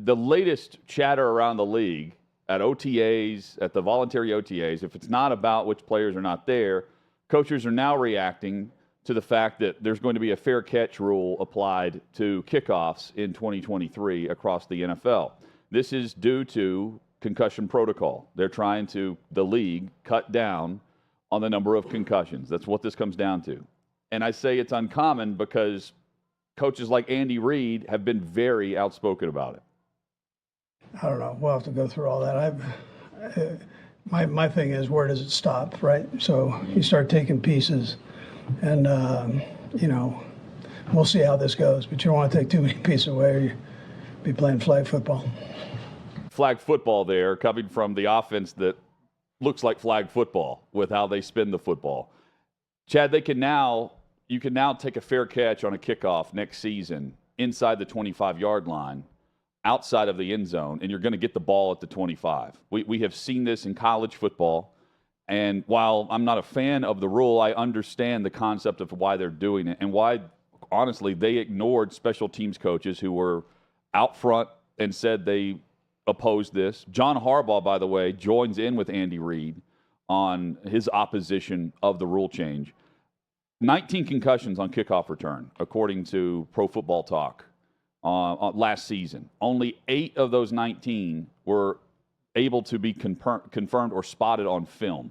the latest chatter around the league at OTAs, at the voluntary OTAs, if it's not about which players are not there, coaches are now reacting to the fact that there's going to be a fair catch rule applied to kickoffs in 2023 across the NFL. This is due to concussion protocol. They're trying to, the league, cut down on the number of concussions. That's what this comes down to. And I say it's uncommon because coaches like Andy Reid have been very outspoken about it. I don't know. We'll have to go through all that. My thing is, where does it stop, right? So you start taking pieces, and we'll see how this goes. But you don't want to take too many pieces away, or you'll be playing flag football. Flag football there, coming from the offense that looks like flag football with how they spin the football. Chad, you can now take a fair catch on a kickoff next season inside the 25-yard line, outside of the end zone, and you're going to get the ball at the 25. We have seen this in college football, and while I'm not a fan of the rule, I understand the concept of why they're doing it and why, honestly, they ignored special teams coaches who were out front and said they opposed this. John Harbaugh, by the way, joins in with Andy Reid on his opposition of the rule change. 19 concussions on kickoff return, according to Pro Football Talk. Last season. Only 8 of those 19 were able to be confirmed or spotted on film.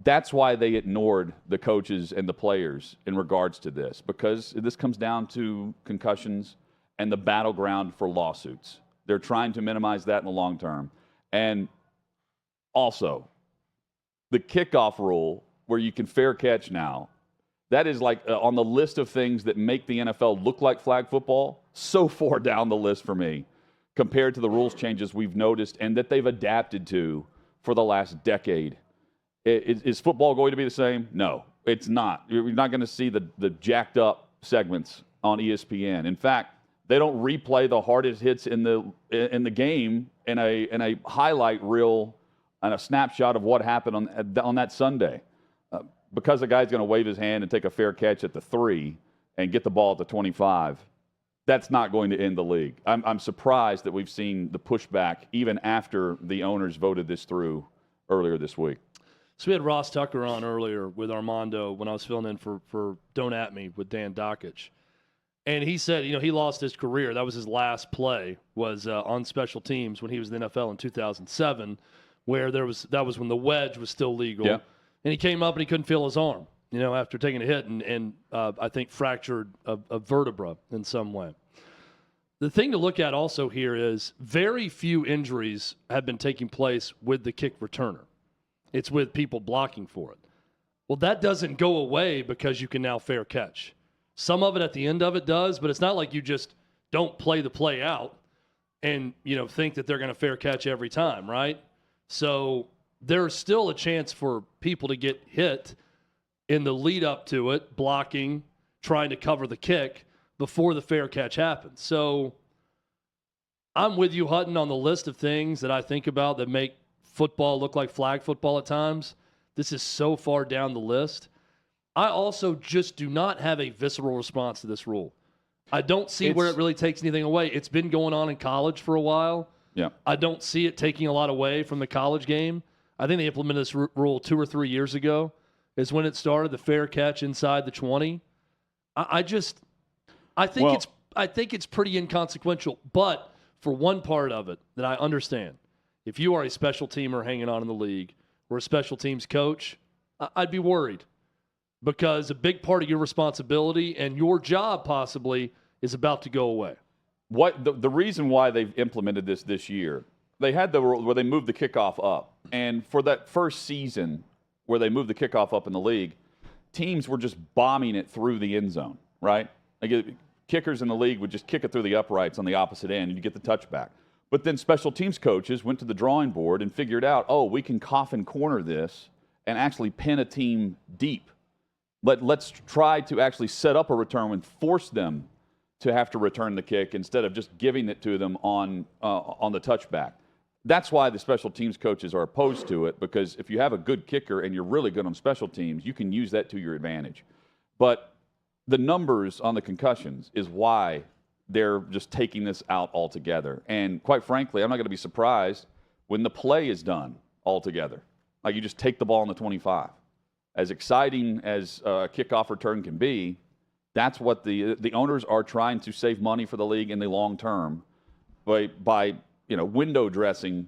That's why they ignored the coaches and the players in regards to this, because this comes down to concussions and the battleground for lawsuits. They're trying to minimize that in the long term. And also, the kickoff rule, where you can fair catch now, that is like on the list of things that make the NFL look like flag football, so far down the list for me compared to the rules changes we've noticed and that they've adapted to for the last decade. Is football going to be the same? No, it's not. You're not going to see the jacked up segments on ESPN. In fact, they don't replay the hardest hits in the game in a highlight reel and a snapshot of what happened on that Sunday. Because a guy's going to wave his hand and take a fair catch at the 3 and get the ball at the 25, that's not going to end the league. I'm surprised that we've seen the pushback even after the owners voted this through earlier this week. So we had Ross Tucker on earlier with Armando when I was filling in for Don't At Me with Dan Dockich. And he said, he lost his career. That was his last play, was on special teams when he was in the NFL in 2007, where that was when the wedge was still legal. Yeah. And he came up and he couldn't feel his arm, after taking a hit and I think fractured a vertebra in some way. The thing to look at also here is very few injuries have been taking place with the kick returner. It's with people blocking for it. Well, that doesn't go away because you can now fair catch. Some of it at the end of it does, but it's not like you just don't play the play out and, think that they're going to fair catch every time, right? So there's still a chance for people to get hit in the lead up to it, blocking, trying to cover the kick before the fair catch happens. So I'm with you, Hutton, on the list of things that I think about that make football look like flag football at times. This is so far down the list. I also just do not have a visceral response to this rule. I don't see where it really takes anything away. It's been going on in college for a while. Yeah. I don't see it taking a lot away from the college game. I think they implemented this rule 2 or 3 years ago is when it started, the fair catch inside the 20. I think it's pretty inconsequential, but for one part of it that I understand, if you are a special teamer hanging on in the league or a special teams coach, I'd be worried because a big part of your responsibility and your job possibly is about to go away. The reason why they've implemented this year, they had the rule where they moved the kickoff up. And for that first season where they moved the kickoff up in the league, teams were just bombing it through the end zone, right? Kickers in the league would just kick it through the uprights on the opposite end, and you get the touchback. But then special teams coaches went to the drawing board and figured out, we can coffin corner this and actually pin a team deep. Let's try to actually set up a return and force them to have to return the kick instead of just giving it to them on the touchback. That's why the special teams coaches are opposed to it, because if you have a good kicker and you're really good on special teams, you can use that to your advantage. But the numbers on the concussions is why they're just taking this out altogether. And quite frankly, I'm not going to be surprised when the play is done altogether. Like you just take the ball on the 25. As exciting as a kickoff return can be, that's what the owners are trying to save money for the league in the long term by window dressing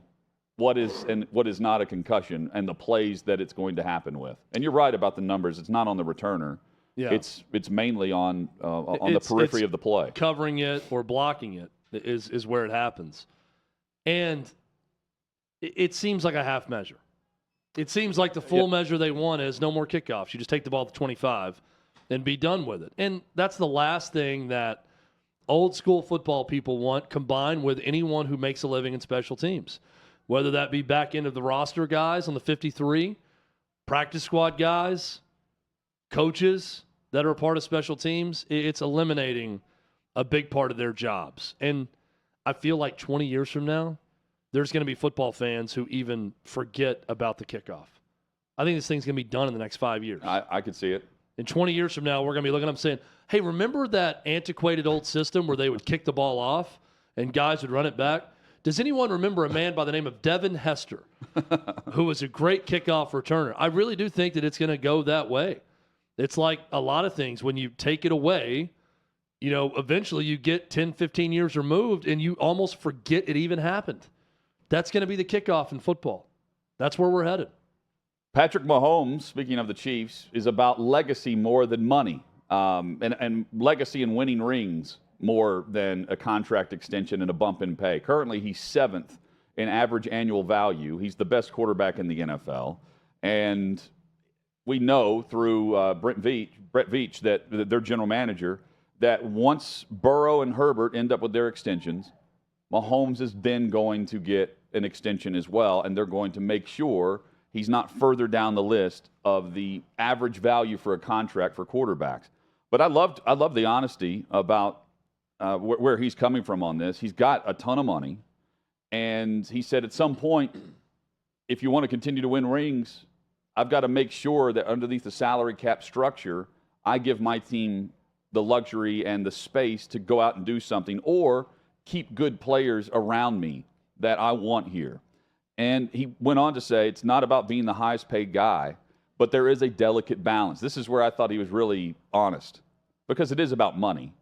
what is and what is not a concussion and the plays that it's going to happen with. And you're right about the numbers. It's not on the returner. Yeah. It's mainly on the periphery of the play. Covering it or blocking it is where it happens. And it seems like a half measure. It seems like the full measure they want is no more kickoffs. You just take the ball to 25 and be done with it. And that's the last thing that old school football people want, combined with anyone who makes a living in special teams, whether that be back end of the roster guys on the 53, practice squad guys, coaches that are a part of special teams. It's eliminating a big part of their jobs. And I feel like 20 years from now, there's going to be football fans who even forget about the kickoff. I think this thing's going to be done in the next 5 years. I could see it. In 20 years from now, we're going to be looking up and saying, hey, remember that antiquated old system where they would kick the ball off and guys would run it back? Does anyone remember a man by the name of Devin Hester, who was a great kickoff returner? I really do think that it's going to go that way. It's like a lot of things. When you take it away, eventually you get 10, 15 years removed and you almost forget it even happened. That's going to be the kickoff in football. That's where we're headed. Patrick Mahomes, speaking of the Chiefs, is about legacy more than money, and legacy and winning rings more than a contract extension and a bump in pay. Currently, he's 7th in average annual value. He's the best quarterback in the NFL. And we know through Brett Veach, that their general manager, that once Burrow and Herbert end up with their extensions, Mahomes is then going to get an extension as well, and they're going to make sure he's not further down the list of the average value for a contract for quarterbacks. But I love the honesty about where he's coming from on this. He's got a ton of money, and he said at some point, if you want to continue to win rings, I've got to make sure that underneath the salary cap structure, I give my team the luxury and the space to go out and do something or keep good players around me that I want here. And he went on to say it's not about being the highest paid guy, but there is a delicate balance. This is where I thought he was really honest, because it is about money.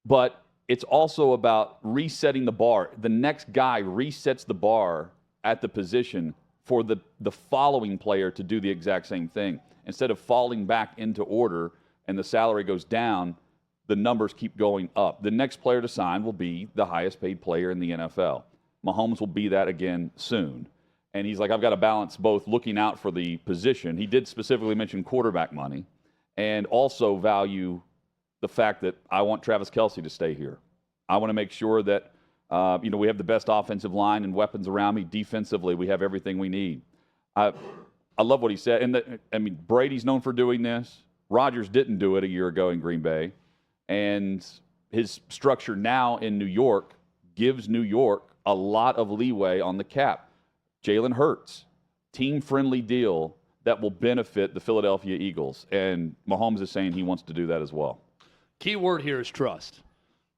But it's also about resetting the bar. The next guy resets the bar at the position for the following player to do the exact same thing. Instead of falling back into order and the salary goes down, the numbers keep going up. The next player to sign will be the highest paid player in the NFL. Mahomes will be that again soon. And he's like, I've got to balance both looking out for the position. He did specifically mention quarterback money and also value the fact that I want Travis Kelce to stay here. I want to make sure that we have the best offensive line and weapons around me. Defensively, we have everything we need. I love what he said. And Brady's known for doing this. Rodgers didn't do it a year ago in Green Bay. And his structure now in New York gives New York a lot of leeway on the cap. Jalen Hurts, team-friendly deal that will benefit the Philadelphia Eagles. And Mahomes is saying he wants to do that as well. Key word here is trust.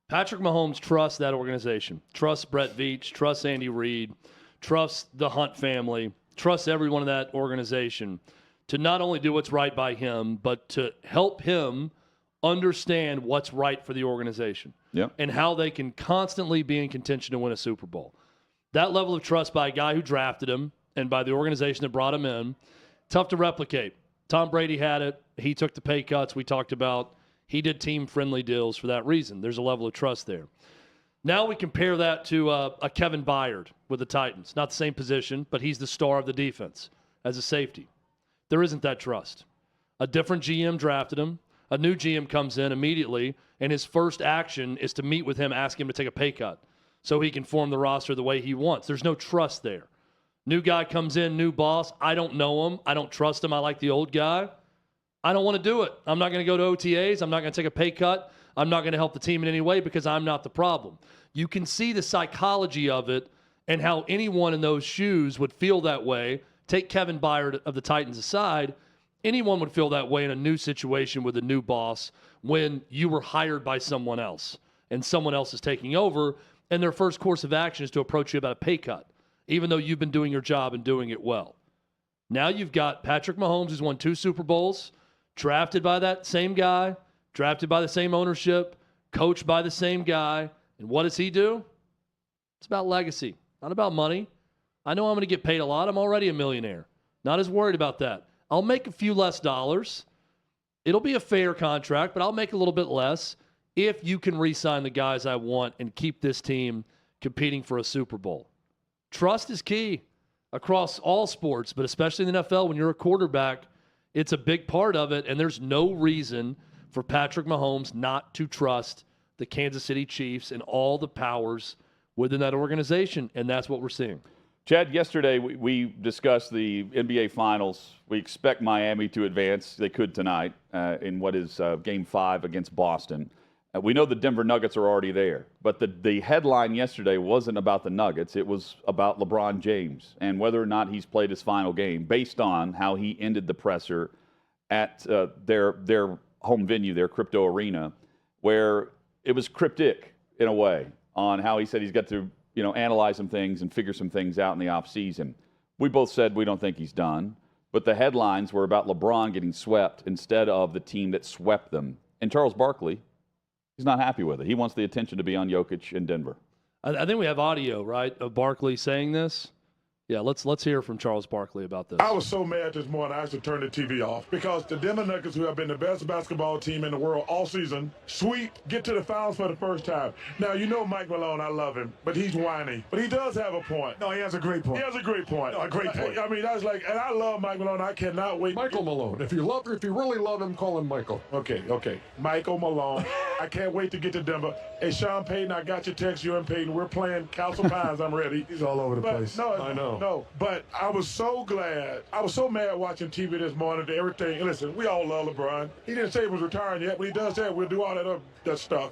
Patrick Mahomes trusts that organization, trusts Brett Veach, trusts Andy Reid, trusts the Hunt family, trusts everyone in that organization to not only do what's right by him, but to help him understand what's right for the organization and how they can constantly be in contention to win a Super Bowl. That level of trust by a guy who drafted him and by the organization that brought him in, tough to replicate. Tom Brady had it. He took the pay cuts we talked about. He did team-friendly deals for that reason. There's a level of trust there. Now we compare that to a Kevin Byard with the Titans. Not the same position, but he's the star of the defense as a safety. There isn't that trust. A different GM drafted him. A new GM comes in immediately, and his first action is to meet with him, ask him to take a pay cut so he can form the roster the way he wants. There's no trust there. New guy comes in, new boss. I don't know him. I don't trust him. I like the old guy. I don't want to do it. I'm not going to go to OTAs. I'm not going to take a pay cut. I'm not going to help the team in any way because I'm not the problem. You can see the psychology of it and how anyone in those shoes would feel that way. Take Kevin Byard of the Titans aside. Anyone would feel that way in a new situation with a new boss when you were hired by someone else. and someone else is taking over, and their first course of action is to approach you about a pay cut, even though you've been doing your job and doing it well. Now you've got Patrick Mahomes, who's won 2 Super Bowls, drafted by that same guy, drafted by the same ownership, coached by the same guy. And what does he do? It's about legacy, not about money. I know I'm going to get paid a lot. I'm already a millionaire. Not as worried about that. I'll make a few less dollars. It'll be a fair contract, but I'll make a little bit less if you can re-sign the guys I want and keep this team competing for a Super Bowl. Trust is key across all sports, but especially in the NFL, when you're a quarterback, it's a big part of it, and there's no reason for Patrick Mahomes not to trust the Kansas City Chiefs and all the powers within that organization, and that's what we're seeing. Chad, yesterday we discussed the NBA Finals. We expect Miami to advance. They could tonight in what is Game 5 against Boston. We know the Denver Nuggets are already there, but the headline yesterday wasn't about the Nuggets. It was about LeBron James and whether or not he's played his final game based on how he ended the presser at their home venue, their crypto arena, where it was cryptic in a way on how he said he's got to analyze some things and figure some things out in the offseason. We both said we don't think he's done, but the headlines were about LeBron getting swept instead of the team that swept them. And Charles Barkley, he's not happy with it. He wants the attention to be on Jokic in Denver. I think we have audio, right, of Barkley saying this. Yeah, let's hear from Charles Barkley about this. I was so mad this morning I actually turned the TV off because the Denver Nuggets, who have been the best basketball team in the world all season, sweep, get to the finals for the first time. Now, Mike Malone, I love him, but he's whiny. But he does have a point. No, he has a great point. He has a great point. No, a great point. I mean, that's like, and I love Mike Malone. I cannot wait. Michael Malone. If you really love him, call him Michael. Okay. Michael Malone. I can't wait to get to Denver. Hey, Sean Payton, I got your text. You and Payton, we're playing Castle Pines. I'm ready. He's all over the place. No, I know. No, but I was so glad. I was so mad watching TV this morning to everything. And listen, we all love LeBron. He didn't say he was retiring yet, but he does that. We'll do all that stuff.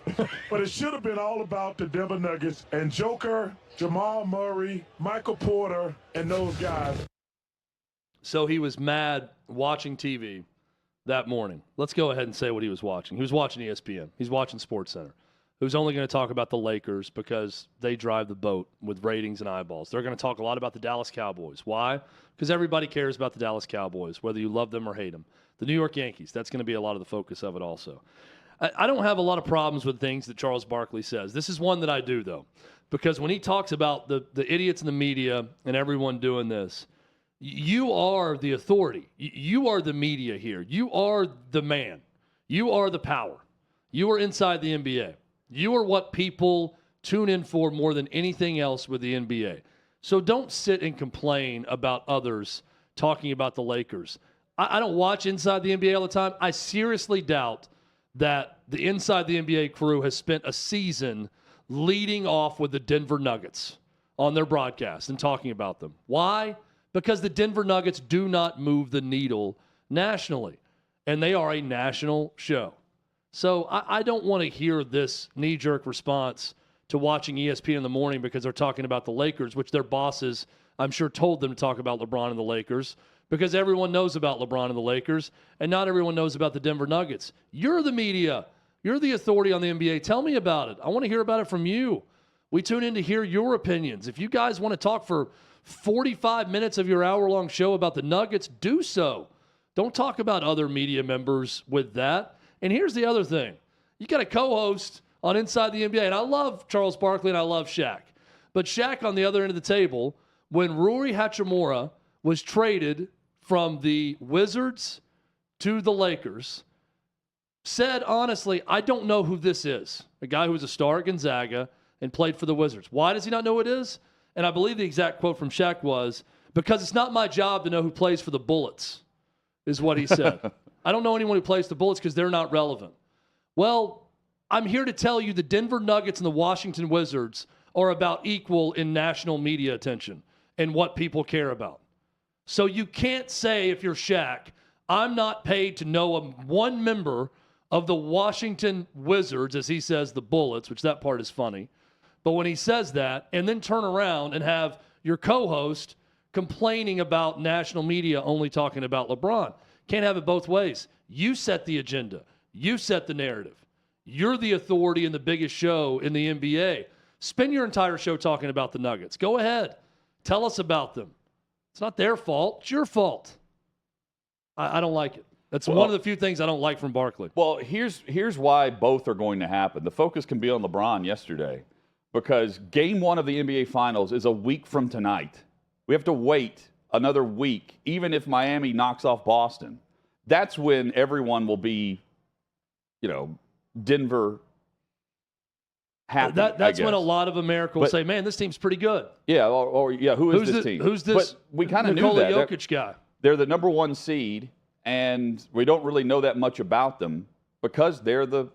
But it should have been all about the Denver Nuggets and Joker, Jamal Murray, Michael Porter, and those guys. So he was mad watching TV that morning. Let's go ahead and say what he was watching. He was watching ESPN. He's watching SportsCenter. Who's only going to talk about the Lakers because they drive the boat with ratings and eyeballs. They're going to talk a lot about the Dallas Cowboys. Why? Because everybody cares about the Dallas Cowboys, whether you love them or hate them. The New York Yankees, that's going to be a lot of the focus of it also. I don't have a lot of problems with things that Charles Barkley says. This is one that I do, though, because when he talks about the idiots in the media and everyone doing this, you are the authority. You are the media here. You are the man. You are the power. You are inside the NBA. You are what people tune in for more than anything else with the NBA. So don't sit and complain about others talking about the Lakers. I don't watch Inside the NBA all the time. I seriously doubt that the Inside the NBA crew has spent a season leading off with the Denver Nuggets on their broadcast and talking about them. Why? Because the Denver Nuggets do not move the needle nationally, and they are a national show. So I don't want to hear this knee-jerk response to watching ESPN in the morning because they're talking about the Lakers, which their bosses, I'm sure, told them to talk about LeBron and the Lakers, because everyone knows about LeBron and the Lakers, and not everyone knows about the Denver Nuggets. You're the media. You're the authority on the NBA. Tell me about it. I want to hear about it from you. We tune in to hear your opinions. If you guys want to talk for 45 minutes of your hour-long show about the Nuggets, do so. Don't talk about other media members with that. And here's the other thing. You got a co-host on Inside the NBA, and I love Charles Barkley and I love Shaq. But Shaq on the other end of the table, when Rui Hachimura was traded from the Wizards to the Lakers, said, honestly, I don't know who this is. A guy who was a star at Gonzaga and played for the Wizards. Why does he not know who it is? And I believe the exact quote from Shaq was, because it's not my job to know who plays for the Bullets, is what he said. I don't know anyone who plays the Bullets because they're not relevant. Well, I'm here to tell you the Denver Nuggets and the Washington Wizards are about equal in national media attention and what people care about. So you can't say, if you're Shaq, I'm not paid to know one member of the Washington Wizards, as he says, the Bullets, which that part is funny. But when he says that, and then turn around and have your co-host complaining about national media only talking about LeBron. Can't have it both ways. You set the agenda. You set the narrative. You're the authority and the biggest show in the NBA. Spend your entire show talking about the Nuggets. Go ahead. Tell us about them. It's not their fault. It's your fault. I don't like it. That's one of the few things I don't like from Barkley. Well, here's why both are going to happen. The focus can be on LeBron yesterday because game 1 of the NBA Finals is a week from tonight. We have to wait another week, even if Miami knocks off Boston. That's when everyone will be, Denver happy. That's when a lot of America will say, man, this team's pretty good. Yeah, who is this team? Who's this? But we kind of knew Nikola that. Jokic guy. They're the number 1 seed, and we don't really know that much about them because they're the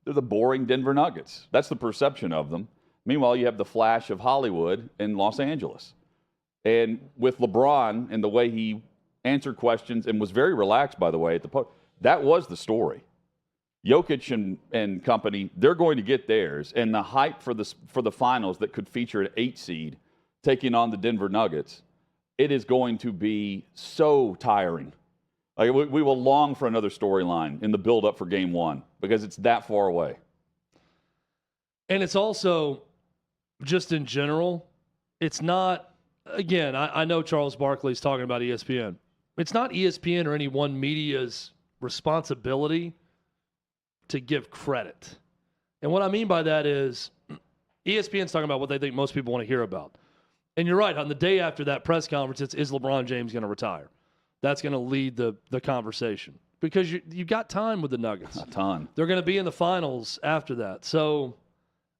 boring Denver Nuggets. That's the perception of them. Meanwhile, you have the flash of Hollywood in Los Angeles. And with LeBron and the way he answered questions and was very relaxed, by the way, that was the story. Jokic and company, they're going to get theirs. And the hype for the finals that could feature an 8 seed taking on the Denver Nuggets, it is going to be so tiring. Like we will long for another storyline in the build-up for Game 1 because it's that far away. And it's also, just in general, it's not, again, I know Charles Barkley's talking about ESPN. It's not ESPN or any one media's responsibility to give credit. And what I mean by that is ESPN's talking about what they think most people want to hear about. And you're right, on the day after that press conference, is LeBron James going to retire? That's going to lead the conversation because you got time with the Nuggets. A ton. They're going to be in the finals after that. So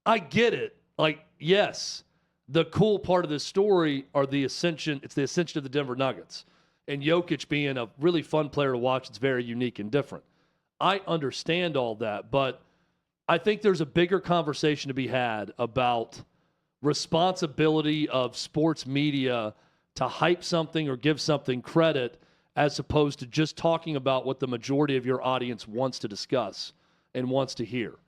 I get it. Like, yes, the cool part of this story are the ascension. It's the ascension of the Denver Nuggets. And Jokic being a really fun player to watch, it's very unique and different. I understand all that, but I think there's a bigger conversation to be had about responsibility of sports media to hype something or give something credit as opposed to just talking about what the majority of your audience wants to discuss and wants to hear.